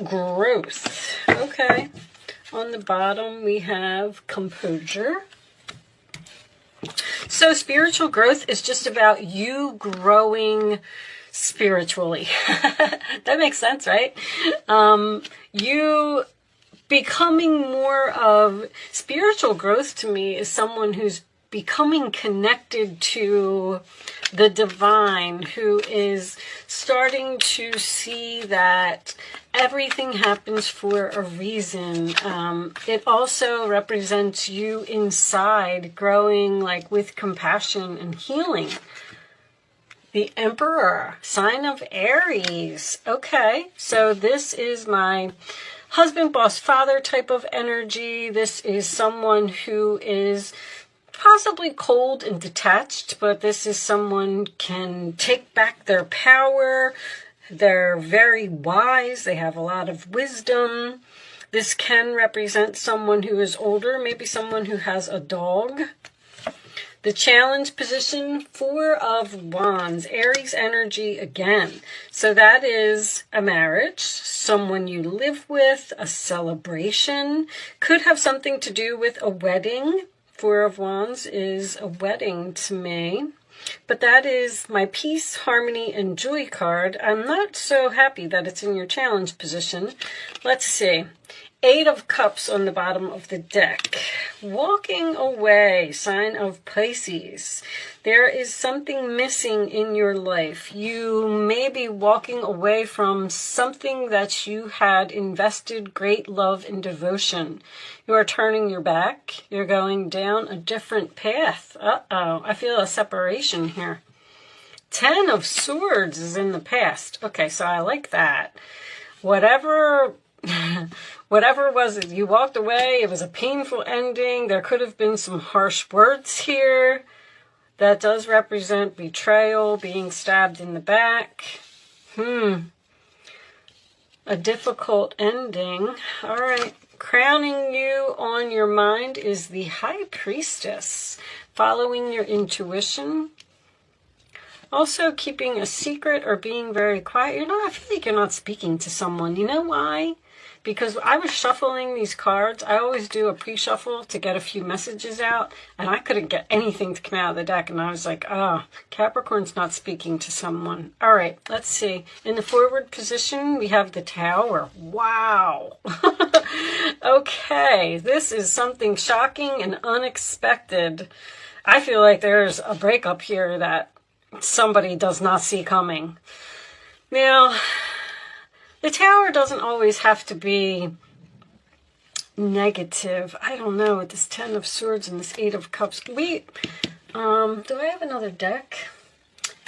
growth. Okay. On the bottom, we have composure. So spiritual growth is just about you growing spiritually. That makes sense, right? You becoming more of spiritual growth to me is someone who's becoming connected to the divine, who is starting to see that everything happens for a reason. It also represents you inside growing like with compassion and healing. The Emperor, sign of Aries. Okay, so this is my husband, boss, father type of energy. This is someone who is possibly cold and detached, but this is someone can take back their power. They're very wise. They have a lot of wisdom. This can represent someone who is older, maybe someone who has a dog. The challenge position, 4 of Wands, Aries energy again. So that is a marriage, someone you live with, a celebration. Could have something to do with a wedding. 4 of Wands is a wedding to me. But that is my peace, harmony, and joy card. I'm not so happy that it's in your challenge position. Let's see. 8 of Cups on the bottom of the deck. Walking away, sign of Pisces. There is something missing in your life. You may be walking away from something that you had invested great love and devotion. You are turning your back. You're going down a different path. Uh-oh, I feel a separation here. 10 of Swords is in the past. Okay, so I like that. Whatever was it, you walked away, it was a painful ending, there could have been some harsh words here. That does represent betrayal, being stabbed in the back. A difficult ending. All right, crowning you on your mind is the High Priestess, following your intuition. Also keeping a secret or being very quiet. I feel like you're not speaking to someone. You know why? Because I was shuffling these cards. I always do a pre-shuffle to get a few messages out, and I couldn't get anything to come out of the deck, and I was like, Capricorn's not speaking to someone. All right, let's see. In the forward position, we have the Tower. Wow. Okay, this is something shocking and unexpected. I feel like there's a breakup here that somebody does not see coming. Now, the Tower doesn't always have to be negative. I don't know, with this 10 of Swords and this 8 of Cups. Wait, do I have another deck?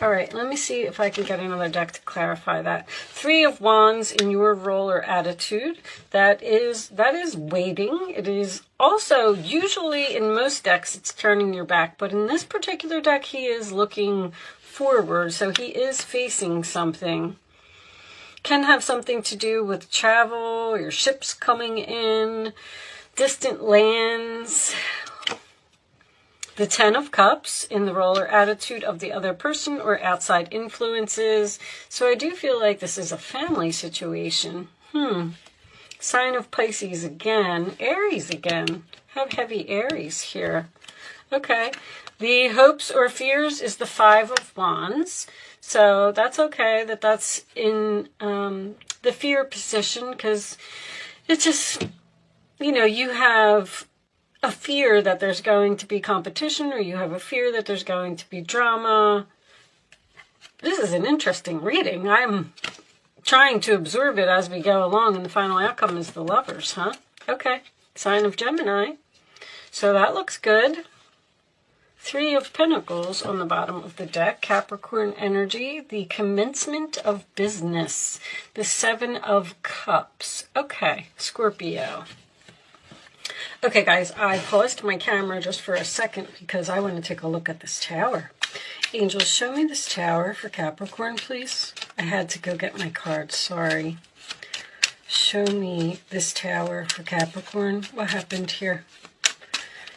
All right, let me see if I can get another deck to clarify that. 3 of Wands in your role or attitude. That is waiting. It is also, usually in most decks, it's turning your back. But in this particular deck, he is looking forward. So he is facing something. Can have something to do with travel, your ships coming in, distant lands. The 10 of Cups in the role or attitude of the other person or outside influences. So I do feel like this is a family situation. Sign of Pisces again. Aries again. Have heavy Aries here. Okay. The hopes or fears is the 5 of Wands. So that's okay that that's in the fear position, because it's just, you have a fear that there's going to be competition, or you have a fear that there's going to be drama. This is an interesting reading. I'm trying to absorb it as we go along, and the final outcome is the Lovers, huh? Okay, sign of Gemini. So that looks good. 3 of Pentacles on the bottom of the deck. Capricorn energy. The commencement of business. The 7 of Cups. Okay, Scorpio. Okay, guys, I paused my camera just for a second because I want to take a look at this Tower. Angels, show me this Tower for Capricorn, please. I had to go get my cards, sorry. Show me this Tower for Capricorn. What happened here?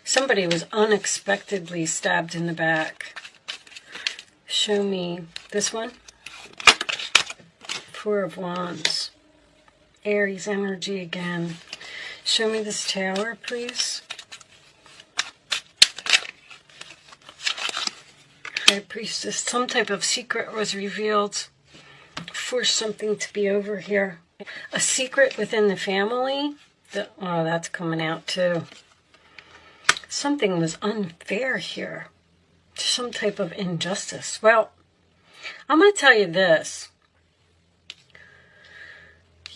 Somebody was unexpectedly stabbed in the back. Show me this one. 4 of Wands. Aries energy again. Show me this Tower, please. High Priestess. Some type of secret was revealed. Force something to be over here. A secret within the family. Oh, that's coming out too. Something was unfair here. Some type of injustice. Well, I'm going to tell you this.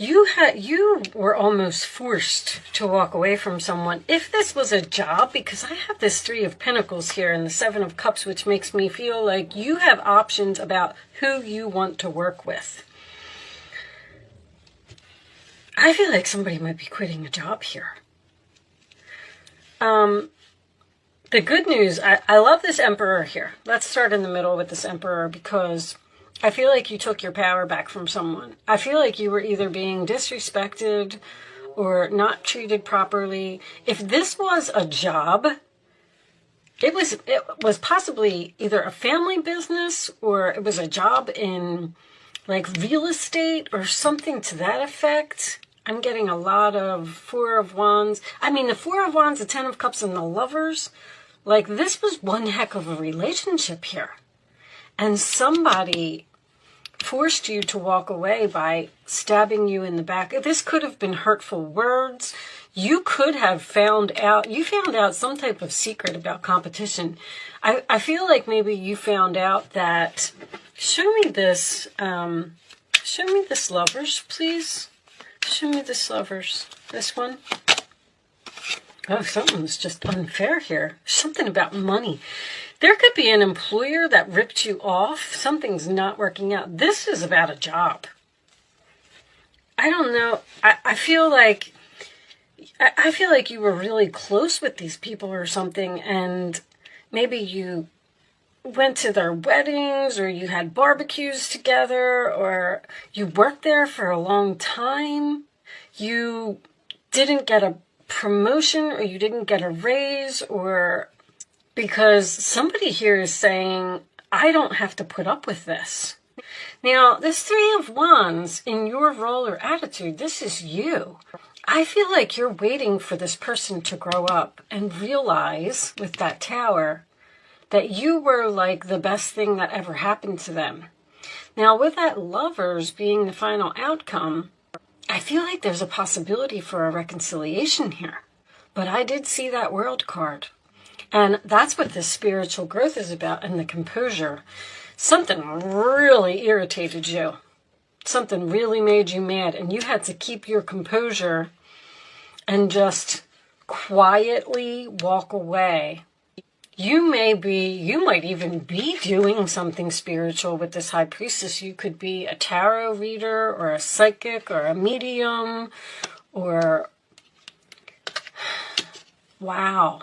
You were almost forced to walk away from someone. If this was a job, because I have this 3 of Pentacles here and the 7 of Cups, which makes me feel like you have options about who you want to work with. I feel like somebody might be quitting a job here. The good news, I love this Emperor here. Let's start in the middle with this Emperor, because I feel like you took your power back from someone. I feel like you were either being disrespected or not treated properly. If this was a job, it was possibly either a family business or it was a job in like real estate or something to that effect. I'm getting a lot of 4 of Wands. I mean, the 4 of Wands, the 10 of Cups, and the Lovers. Like, this was one heck of a relationship here. And somebody forced you to walk away by stabbing you in the back. This could have been hurtful words. You could have found out some type of secret about competition. I feel like maybe you found out that, show me this Lovers, please. Show me this Lovers. This one. Oh, something's just unfair here. Something about money. There could be an employer that ripped you off. Something's not working out. This is about a job. I don't know. I feel like you were really close with these people or something, and maybe you went to their weddings, or you had barbecues together, or you worked there for a long time. You didn't get a promotion, or you didn't get a raise, or because somebody here is saying, I don't have to put up with this. Now, this 3 of Wands, in your role or attitude, this is you. I feel like you're waiting for this person to grow up and realize, with that Tower, that you were like the best thing that ever happened to them. Now, with that Lovers being the final outcome, I feel like there's a possibility for a reconciliation here. But I did see that World card. And that's what this spiritual growth is about, and the composure. Something really irritated you. Something really made you mad, and you had to keep your composure and just quietly walk away. You might even be doing something spiritual with this High Priestess. You could be a tarot reader or a psychic or a medium or... Wow.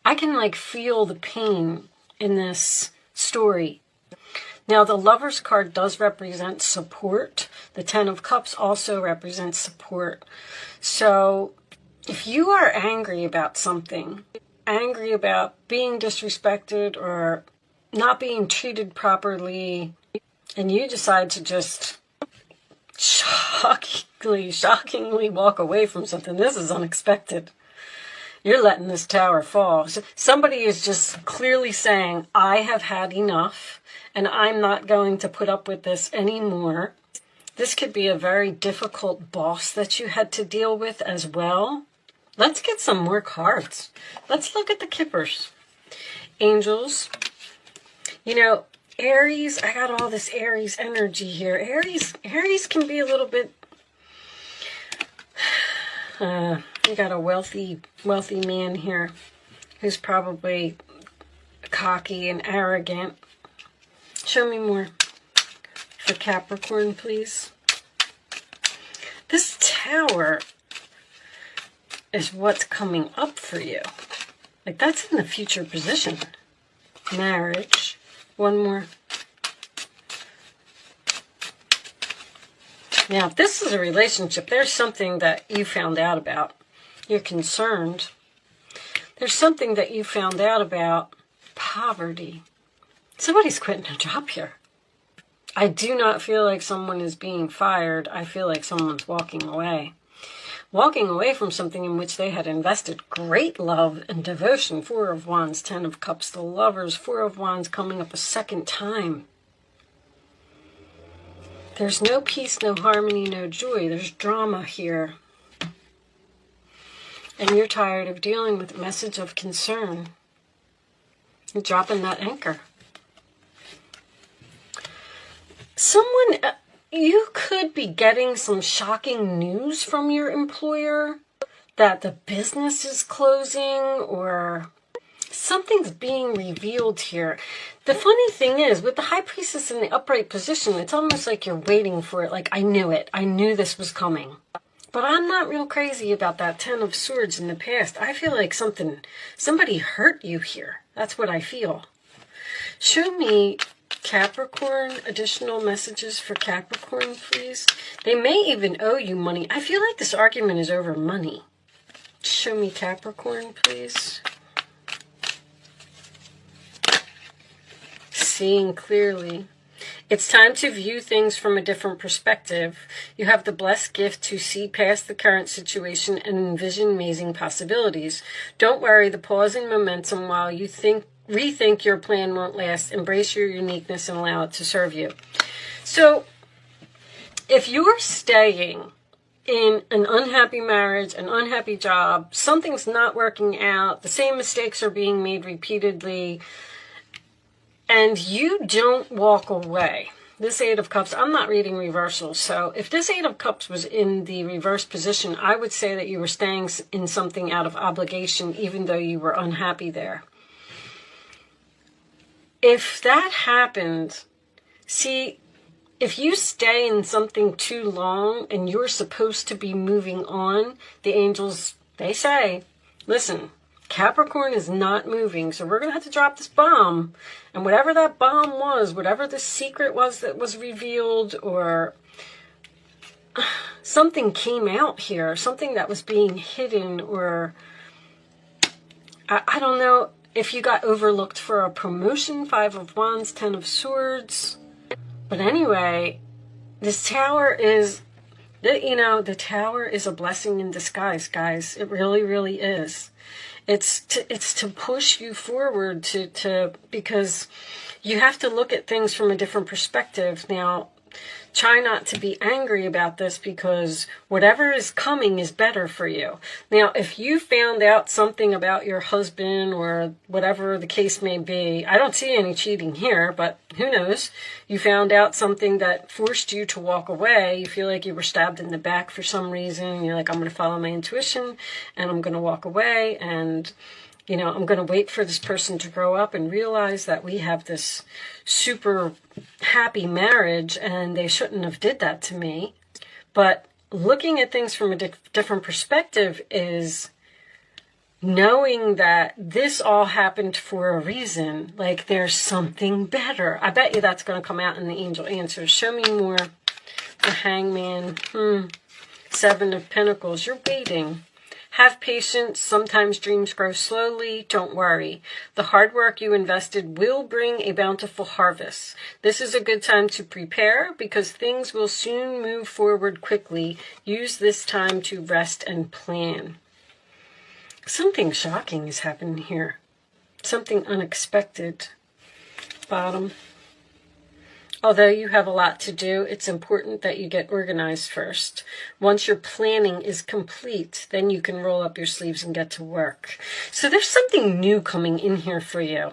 I can like feel the pain in this story. Now, the Lovers card does represent support. The 10 of Cups also represents support. So if you are angry about something, angry about being disrespected or not being treated properly, and you decide to just shockingly walk away from something, this is unexpected. You're letting this Tower fall. So somebody is just clearly saying, I have had enough, and I'm not going to put up with this anymore. This could be a very difficult boss that you had to deal with as well. Let's get some more cards. Let's look at the Kippers. Angels. You know, Aries, I got all this Aries energy here. Aries can be a little bit... you got a wealthy man here who's probably cocky and arrogant. Show me more for Capricorn, please. This Tower is what's coming up for you. Like, that's in the future position. Marriage. One more. Now, if this is a relationship, there's something that you found out about. You're concerned. There's something that you found out about poverty. Somebody's quitting a job here. I do not feel like someone is being fired. I feel like someone's walking away. Walking away from something in which they had invested great love and devotion. Four of Wands, Ten of Cups, the Lovers, Four of Wands coming up a second time. There's no peace, no harmony, no joy. There's drama here. And you're tired of dealing with a message of concern. You're dropping that anchor. Someone, you could be getting some shocking news from your employer that the business is closing or something's being revealed here. The funny thing is, with the High Priestess in the upright position, it's almost like you're waiting for it. Like, I knew it. I knew this was coming. But I'm not real crazy about that Ten of Swords in the past. I feel like somebody hurt you here. That's what I feel. Show me Capricorn, additional messages for Capricorn, please. They may even owe you money. I feel like this argument is over money. Show me Capricorn, please. Seeing clearly. It's time to view things from a different perspective. You have the blessed gift to see past the current situation and envision amazing possibilities. Don't worry, the pause in momentum while you rethink your plan won't last. Embrace your uniqueness and allow it to serve you. So, if you're staying in an unhappy marriage, an unhappy job, something's not working out, the same mistakes are being made repeatedly, and you don't walk away. This Eight of Cups, I'm not reading reversals, so if this Eight of Cups was in the reverse position, I would say that you were staying in something out of obligation, even though you were unhappy there. If that happened, see, if you stay in something too long and you're supposed to be moving on, the angels, they say, listen, Capricorn is not moving, so we're going to have to drop this bomb. And whatever that bomb was, whatever the secret was that was revealed, or something came out here, something that was being hidden, or I don't know. If you got overlooked for a promotion, Five of Wands, Ten of Swords. But anyway, this Tower is, the Tower is a blessing in disguise, guys. It really, really is. It's to push you forward because you have to look at things from a different perspective. Now, try not to be angry about this because whatever is coming is better for you. Now, if you found out something about your husband or whatever the case may be, I don't see any cheating here, but who knows? You found out something that forced you to walk away. You feel like you were stabbed in the back for some reason. You're like, I'm going to follow my intuition and I'm going to walk away and I'm going to wait for this person to grow up and realize that we have this super happy marriage and they shouldn't have did that to me. But looking at things from a different perspective is knowing that this all happened for a reason. Like there's something better. I bet you that's going to come out in the angel answers. Show me more. The Hangman. Seven of Pentacles. You're waiting. Have patience. Sometimes dreams grow slowly. Don't worry. The hard work you invested will bring a bountiful harvest. This is a good time to prepare because things will soon move forward quickly. Use this time to rest and plan. Something shocking is happening here. Something unexpected. Bottom. Although you have a lot to do, it's important that you get organized first. Once your planning is complete, then you can roll up your sleeves and get to work. So there's something new coming in here for you.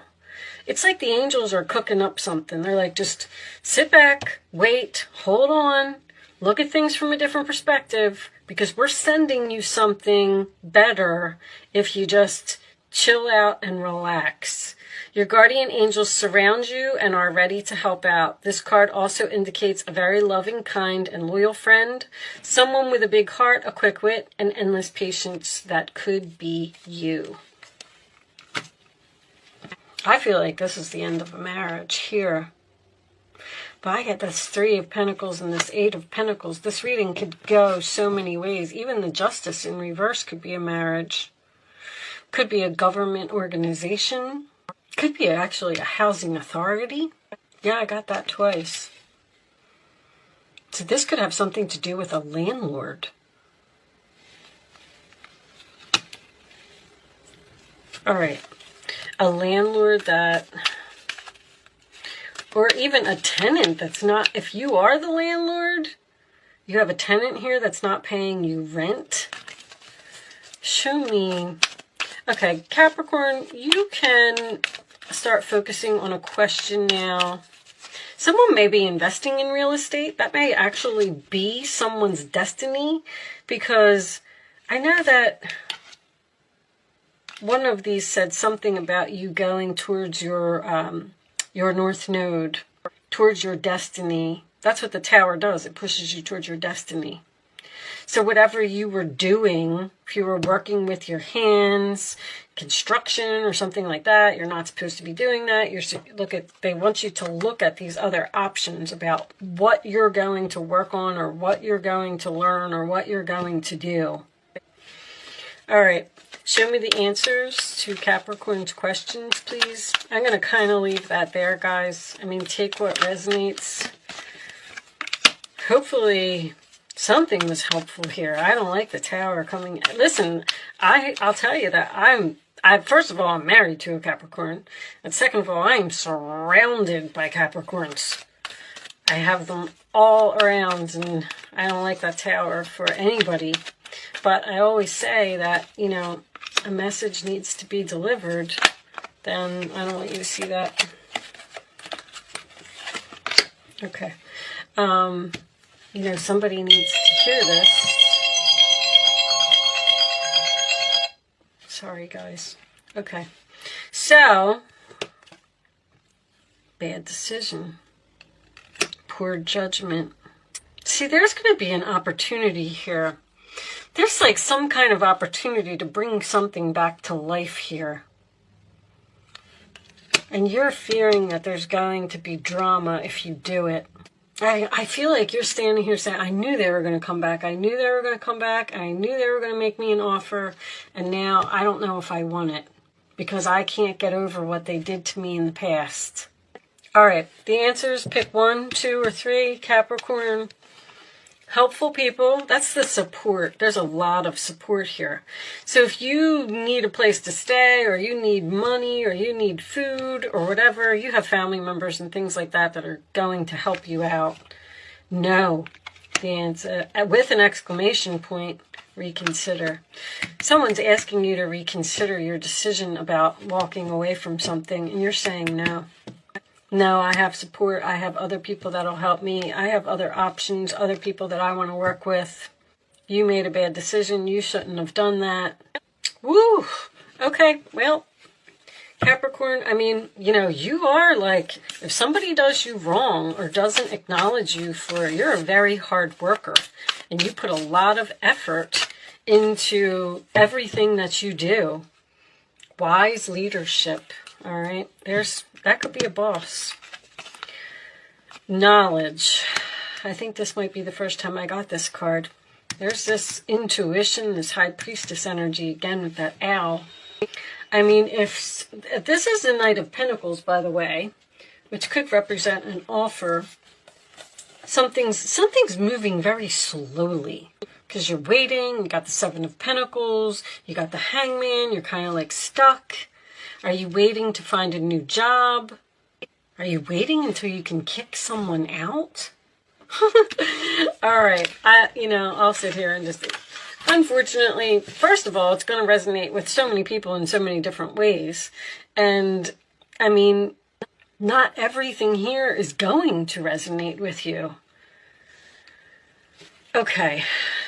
It's like the angels are cooking up something. They're like, just sit back, wait, hold on, look at things from a different perspective, because we're sending you something better if you just chill out and relax. Your guardian angels surround you and are ready to help out. This card also indicates a very loving, kind, and loyal friend. Someone with a big heart, a quick wit, and endless patience that could be you. I feel like this is the end of a marriage here. But I get this Three of Pentacles and this Eight of Pentacles. This reading could go so many ways. Even the Justice in reverse could be a marriage. Could be a government organization. Could be actually a housing authority. Yeah, I got that twice. So this could have something to do with a landlord. All right. A landlord that, or even a tenant that's not, if you are the landlord, you have a tenant here that's not paying you rent. Show me. Okay, Capricorn, you can start focusing on a question now. Someone may be investing in real estate. That may actually be someone's destiny, because I know that one of these said something about you going towards your North Node, towards your destiny. That's what the Tower does. It pushes you towards your destiny. So whatever you were doing, if you were working with your hands, construction or something like that, you're not supposed to be doing that. They want you to look at these other options about what you're going to work on, or what you're going to learn, or what you're going to do. All right. Show me the answers to Capricorn's questions, please. I'm going to kind of leave that there, guys. I mean, take what resonates. Hopefully something was helpful here. I don't like the Tower coming. Listen, I'll tell you that first of all, I'm married to a Capricorn. And second of all, I am surrounded by Capricorns. I have them all around, and I don't like that Tower for anybody. But I always say that, you know, a message needs to be delivered. Then I don't want you to see that. Okay. You know, somebody needs to hear this. Sorry, guys. Okay. So, bad decision. Poor judgment. See, there's going to be an opportunity here. There's like some kind of opportunity to bring something back to life here. And you're fearing that there's going to be drama if you do it. I feel like you're standing here saying, I knew they were going to come back. I knew they were going to come back. I knew they were going to make me an offer. And now I don't know if I want it, because I can't get over what they did to me in the past. All right. The answers, pick 1, 2, or 3. Capricorn. Helpful people, that's the support. There's a lot of support here. So if you need a place to stay, or you need money, or you need food, or whatever, you have family members and things like that that are going to help you out. No. The answer, with an exclamation point, reconsider. Someone's asking you to reconsider your decision about walking away from something, and you're saying no. No, I have support. I have other people that'll help me. I have other options, other people that I want to work with. You made a bad decision. You shouldn't have done that. Woo! Okay, well, Capricorn, I mean, you know, you are like, if somebody does you wrong or doesn't acknowledge you you're a very hard worker. And you put a lot of effort into everything that you do. Wise leadership, all right? That could be a boss. Knowledge. I think this might be the first time I got this card. There's this intuition, this high priestess energy, again with that owl. I mean, if this is the Knight of Pentacles, by the way, which could represent an offer, something's moving very slowly. Because you're waiting, you got the Seven of Pentacles, you got the Hangman, you're kind of like stuck. Are you waiting to find a new job? Are you waiting until you can kick someone out? All right. I'll sit here and just... Unfortunately, first of all, it's going to resonate with so many people in so many different ways. And, I mean, not everything here is going to resonate with you. Okay,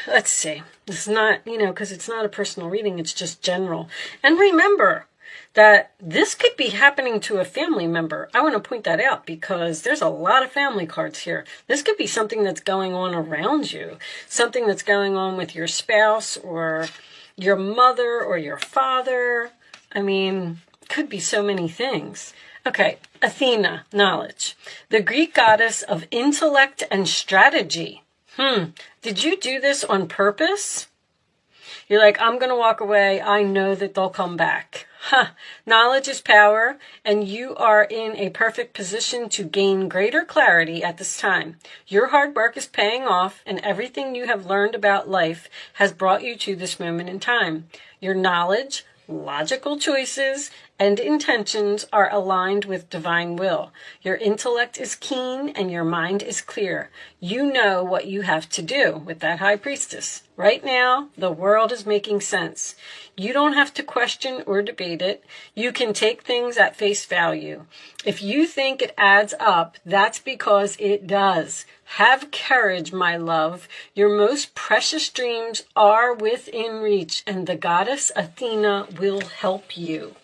let's see. This is not, because it's not a personal reading, it's just general. And remember that this could be happening to a family member. I want to point that out because there's a lot of family cards here. This could be something that's going on around you, something that's going on with your spouse or your mother or your father. I mean, could be so many things. Okay, Athena, knowledge. The Greek goddess of intellect and strategy. Did you do this on purpose? You're like, I'm going to walk away. I know that they'll come back. Knowledge is power, and you are in a perfect position to gain greater clarity at this time. Your hard work is paying off, and everything you have learned about life has brought you to this moment in time. Your knowledge, logical choices, and intentions are aligned with divine will. Your intellect is keen and your mind is clear. You know what you have to do with that high priestess. Right now, the world is making sense. You don't have to question or debate it. You can take things at face value. If you think it adds up, that's because it does. Have courage, my love. Your most precious dreams are within reach, and the goddess Athena will help you.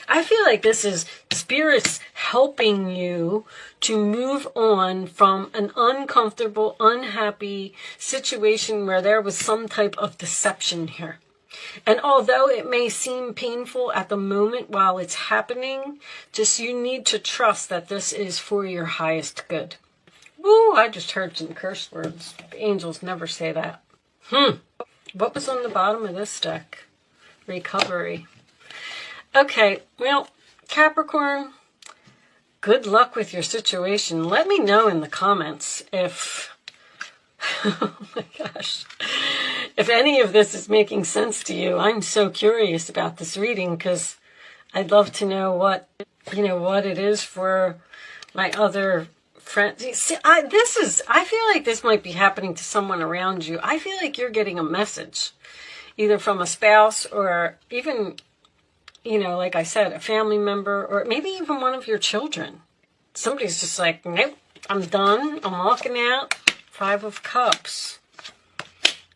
I feel like this is spirits helping you to move on from an uncomfortable, unhappy situation where there was some type of deception here. And although it may seem painful at the moment while it's happening, just you need to trust that this is for your highest good. Woo, I just heard some curse words. The angels never say that. What was on the bottom of this deck? Recovery. Okay, well, Capricorn, good luck with your situation. Let me know in the comments if, oh my gosh, if any of this is making sense to you. I'm so curious about this reading because I'd love to know what it is for my other friends. See, I feel like this might be happening to someone around you. I feel like you're getting a message, either from a spouse or even, like I said, a family member, or maybe even one of your children. Somebody's just like, nope, I'm done. I'm walking out. 5 of Cups.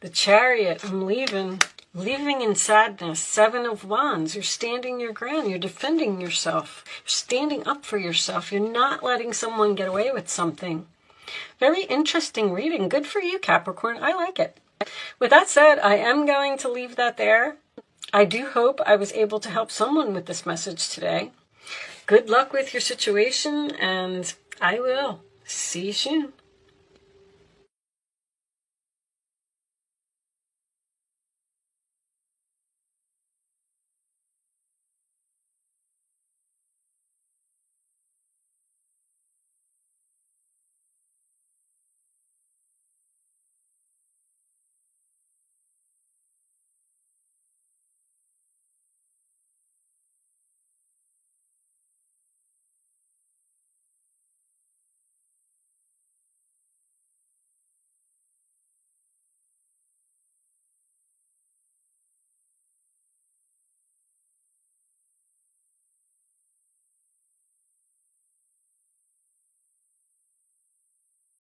The Chariot, I'm leaving. Leaving in sadness. 7 of Wands. You're standing your ground. You're defending yourself. You're standing up for yourself. You're not letting someone get away with something. Very interesting reading. Good for you, Capricorn. I like it. With that said, I am going to leave that there. I do hope I was able to help someone with this message today. Good luck with your situation, and I will see you soon.